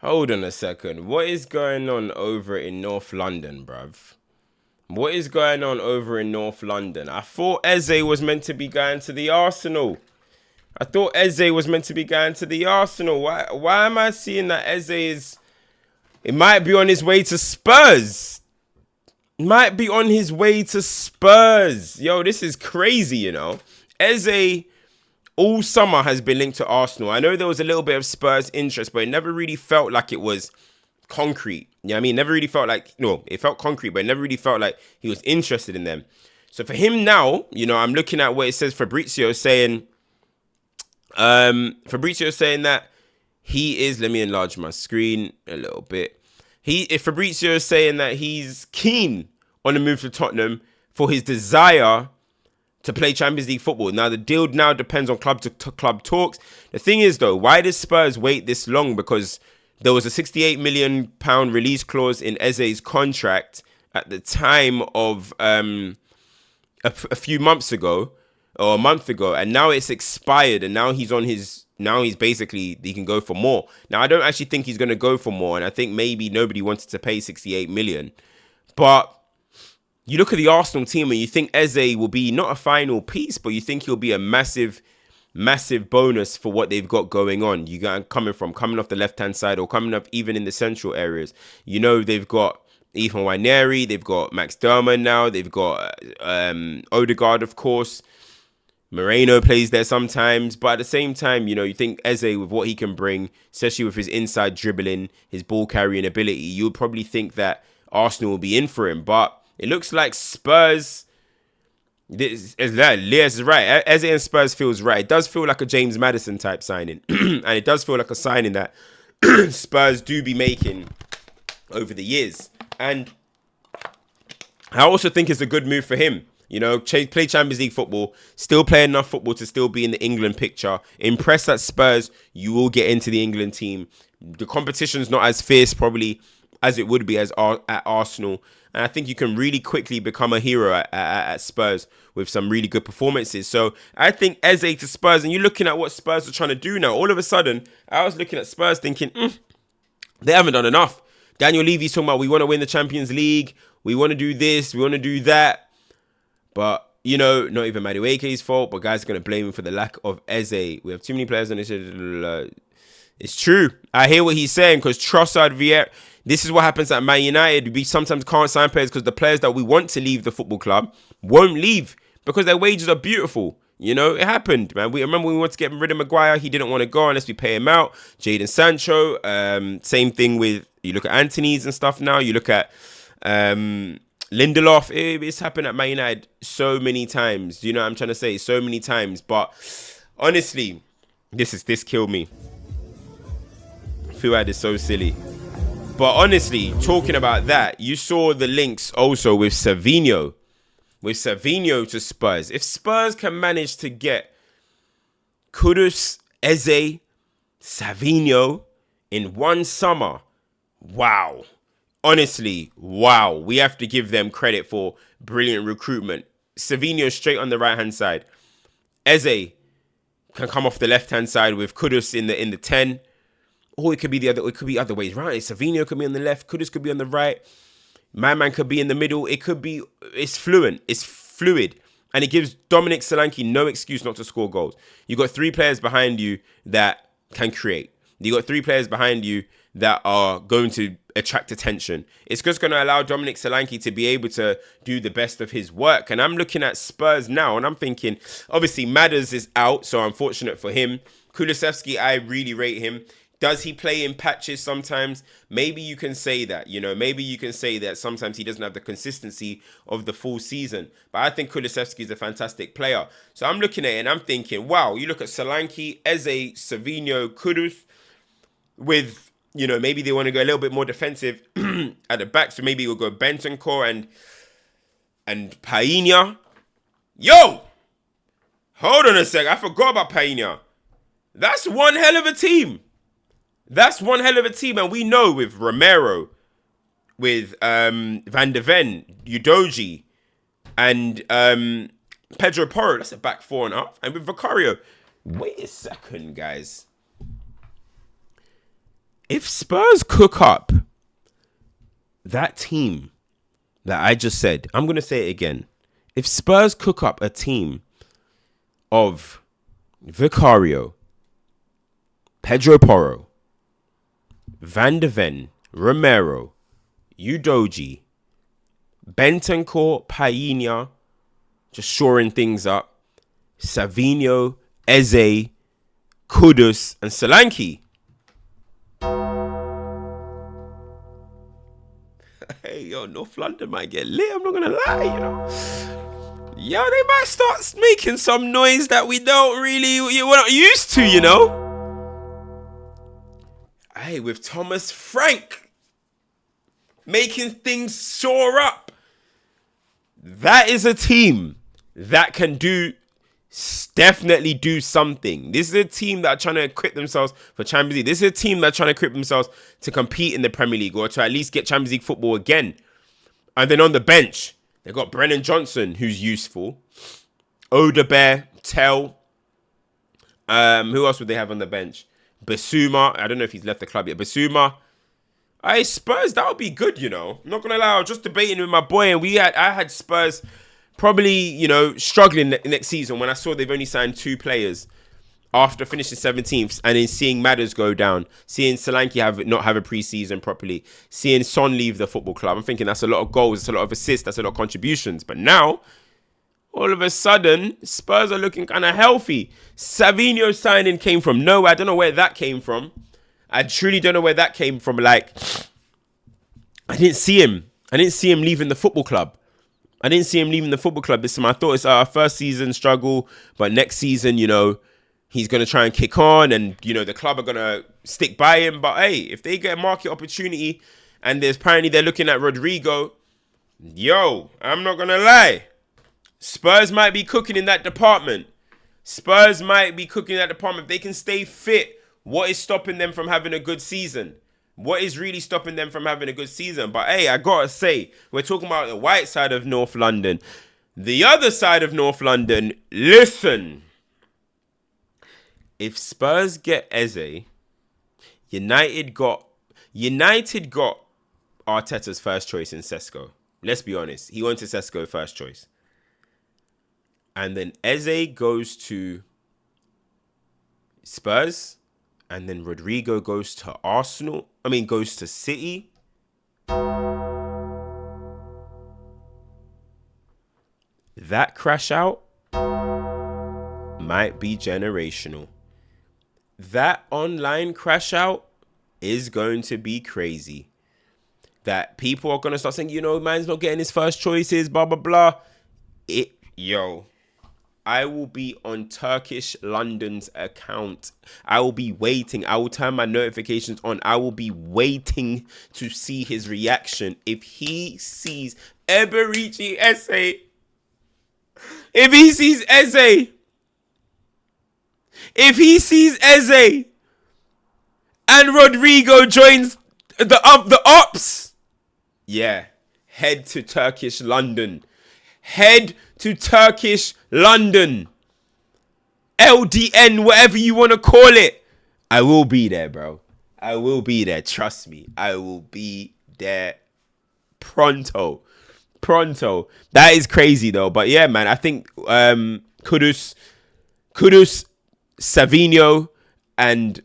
Hold on a second. What is going on over in North London, bruv? What is going on over in North London? I thought Eze was meant to be going to the Arsenal. I thought Eze was meant to be going to the Arsenal. Why am I seeing that Eze is... It might be on his way to Spurs. Might be on his way to Spurs. Yo, this is crazy, you know. Eze all summer has been linked to Arsenal. I know there was a little bit of Spurs interest, but it never really felt like it was concrete. You know what I mean? Never really felt like, no, it felt concrete, but it never really felt like he was interested in them. So for him now, you know, I'm looking at what it says Fabrizio saying that he is, let me enlarge my screen a little bit. If Fabrizio is saying that he's keen on the move to Tottenham for his desire to play Champions League football. Now, the deal now depends on club to club talks. The thing is, though, why did Spurs wait this long? Because there was a £68 million release clause in Eze's contract at the time of a few months ago, or a month ago, and now it's expired, and now he's on his... Now he can go for more. Now, I don't actually think he's going to go for more, and I think maybe nobody wanted to pay 68 million. But you look at the Arsenal team and you think Eze will be not a final piece, but you think he'll be a massive, massive bonus for what they've got going on. You got coming off the left-hand side or coming up even in the central areas. You know, they've got Ethan Wyneri, they've got Max Derman now, they've got Odegaard, of course. Moreno plays there sometimes, but at the same time, you know, you think Eze with what he can bring, especially with his inside dribbling, his ball carrying ability, you would probably think that Arsenal will be in for him. But it looks like Spurs, Lias is right, Eze and Spurs feels right. It does feel like a James Maddison type signing, and it does feel like a signing that Spurs do be making over the years. And I also think it's a good move for him. You know, play Champions League football, still play enough football to still be in the England picture. Impress at Spurs, you will get into the England team. The competition's not as fierce probably as it would be at Arsenal. And I think you can really quickly become a hero at Spurs with some really good performances. So I think Eze to Spurs, and you're looking at what Spurs are trying to do now. All of a sudden, I was looking at Spurs thinking, they haven't done enough. Daniel Levy's talking about, we want to win the Champions League. We want to do this. We want to do that. But, you know, not even Madueke's fault, but guys are going to blame him for the lack of Eze. We have too many players on this. It's true. I hear what he's saying because Trossard, Vieira, this is what happens at Man United. We sometimes can't sign players because the players that we want to leave the football club won't leave because their wages are beautiful. You know, it happened, man. We remember when we wanted to get rid of Maguire, he didn't want to go unless we pay him out. Jadon Sancho, same thing with, you look at Anthony's and stuff now. You look at... Lindelof, it's happened at Man United so many times. You know what I'm trying to say? So many times. But honestly, this killed me. Fuad is so silly. But honestly, talking about that, you saw the links also with SAVINHO. With SAVINHO to Spurs. If Spurs can manage to get Kudus, Eze, SAVINHO in one summer, wow. Honestly, wow. We have to give them credit for brilliant recruitment. SAVINHO straight on the right-hand side. Eze can come off the left-hand side with Kudus in the 10. Or it could be other ways, right? SAVINHO could be on the left, Kudus could be on the right. My man could be in the middle. It's fluent. It's fluid. And it gives Dominic Solanke no excuse not to score goals. You got 3 players behind you that can create. You got 3 players behind you that are going to attract attention. It's just going to allow Dominic Solanke to be able to do the best of his work. And I'm looking at Spurs now and I'm thinking, obviously Madders is out, so unfortunate for him. Kulusevski, I really rate him. Does he play in patches sometimes? Maybe you can say that, you know, maybe you can say that sometimes he doesn't have the consistency of the full season. But I think Kulusevski is a fantastic player. So I'm looking at it and I'm thinking, wow, you look at Solanke, Eze, SAVINHO, Kudus with, you know, maybe they want to go a little bit more defensive at the back. So maybe we'll go Bentancur and Painha. Yo! Hold on a sec. I forgot about Painha. That's one hell of a team. That's one hell of a team. And we know with Romero, with Van de Ven, Udogie, and Pedro Porro, that's a back 4.5. And with Vicario, wait a second, guys. If Spurs cook up that team that I just said, I'm going to say it again. If Spurs cook up a team of Vicario, Pedro Porro, Van de Ven, Romero, Udoji, Bentancur, Painha, just shoring things up, Savinho, Eze, Kudus, and Solanke. Hey, yo, North London might get lit. I'm not gonna lie, you know. Yo, they might start making some noise that we're not used to, you know. Hey, with Thomas Frank making things shore up. That is a team that can definitely do something. This is a team that are trying to equip themselves for Champions League. This is a team that are trying to equip themselves to compete in the Premier League or to at least get Champions League football again. And then on the bench, they've got Brennan Johnson, who's useful. Odebear, Tell. Who else would they have on the bench? Basuma. I don't know if he's left the club yet. Basuma. Spurs, that would be good, you know. I'm not going to lie. I was just debating with my boy, and I had Spurs probably, you know, struggling next season when I saw they've only signed 2 players after finishing 17th, and then seeing Madders go down, seeing Solanke not have a pre-season properly, seeing Son leave the football club. I'm thinking that's a lot of goals, that's a lot of assists, that's a lot of contributions. But now, all of a sudden, Spurs are looking kind of healthy. Savinho signing came from nowhere. I don't know where that came from. I truly don't know where that came from. Like, I didn't see him. I didn't see him leaving the football club. This time I thought it's our first season struggle, but next season, you know, he's going to try and kick on and, you know, the club are going to stick by him. But hey, if they get a market opportunity and apparently they're looking at Rodrigo, yo, I'm not going to lie. Spurs might be cooking in that department. If they can stay fit, what is stopping them from having a good season? What is really stopping them from having a good season? But hey, I gotta say, we're talking about the white side of North London. The other side of North London, listen. If Spurs get Eze, United got Arteta's first choice in Sesko. Let's be honest. He wanted Sesko first choice. And then Eze goes to Spurs. And then Rodrigo goes to goes to City. That crash out might be generational. That online crash out is going to be crazy. That people are going to start saying, you know, man's not getting his first choices, blah, blah, blah. I will be on Turkish London's account. I will be waiting. I will turn my notifications on. I will be waiting to see his reaction. If he sees Eberechi Eze, if he sees Eze and Rodrigo joins the ops, yeah, head to Turkish London. Head to Turkish London. LDN, whatever you want to call it. I will be there, bro. I will be there. Trust me. I will be there pronto. That is crazy, though. But yeah, man, I think Kudus, Savinho, and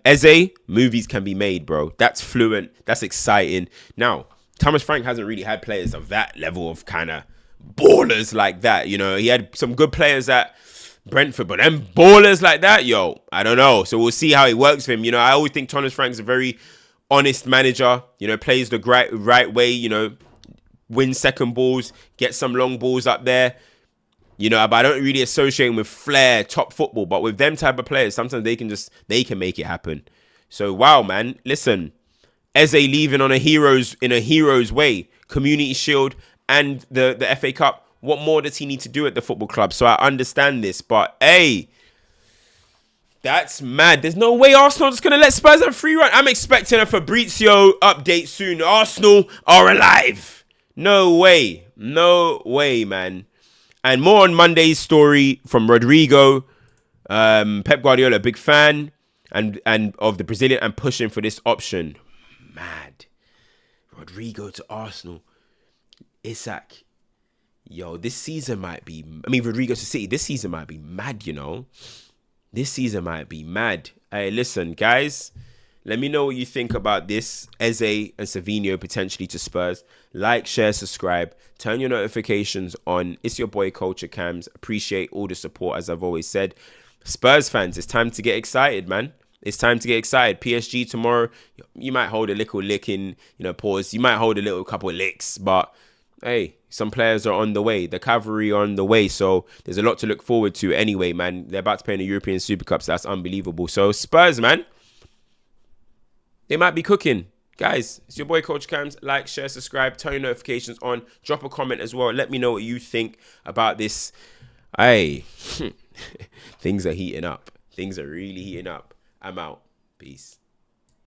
Eze, movies can be made, bro. That's fluent. That's exciting. Now, Thomas Frank hasn't really had players of that level of kind of ballers like that. You know, he had some good players at Brentford, but them ballers like that, yo, I don't know. So we'll see how it works for him. You know, I always think Thomas Frank's a very honest manager, you know, plays the right way, you know, wins second balls, gets some long balls up there. You know, but I don't really associate him with flair, top football. But with them type of players, sometimes they can make it happen. So wow, man, listen, Eze leaving in a hero's way, Community Shield and the FA Cup. What more does he need to do at the football club? So I understand this, but hey, that's mad. There's no way Arsenal is going to let Spurs have a free run. I'm expecting a Fabrizio update soon. Arsenal are alive. No way, man. And more on Monday's story from Rodrigo. Pep Guardiola, big fan. and of the Brazilian and pushing for this option. Mad. Rodrigo to Arsenal. Isak. Yo, this season might be... I mean, Rodrigo to City. This season might be mad, you know. This season might be mad. Hey, listen, guys. Let me know what you think about this. Eze and Savinho potentially to Spurs. Like, share, subscribe. Turn your notifications on. It's your boy, CultureCams. Appreciate all the support, as I've always said. Spurs fans, it's time to get excited, man. It's time to get excited. PSG tomorrow. You might hold a little lick in, pause. You might hold a little couple of licks, but... hey, some players are on the way. The cavalry are on the way. So there's a lot to look forward to anyway, man. They're about to play in the European Super Cups. That's unbelievable. So Spurs, man, they might be cooking. Guys, it's your boy CultureCams. Like, share, subscribe, turn your notifications on. Drop a comment as well. Let me know what you think about this. Hey, things are heating up. Things are really heating up. I'm out. Peace.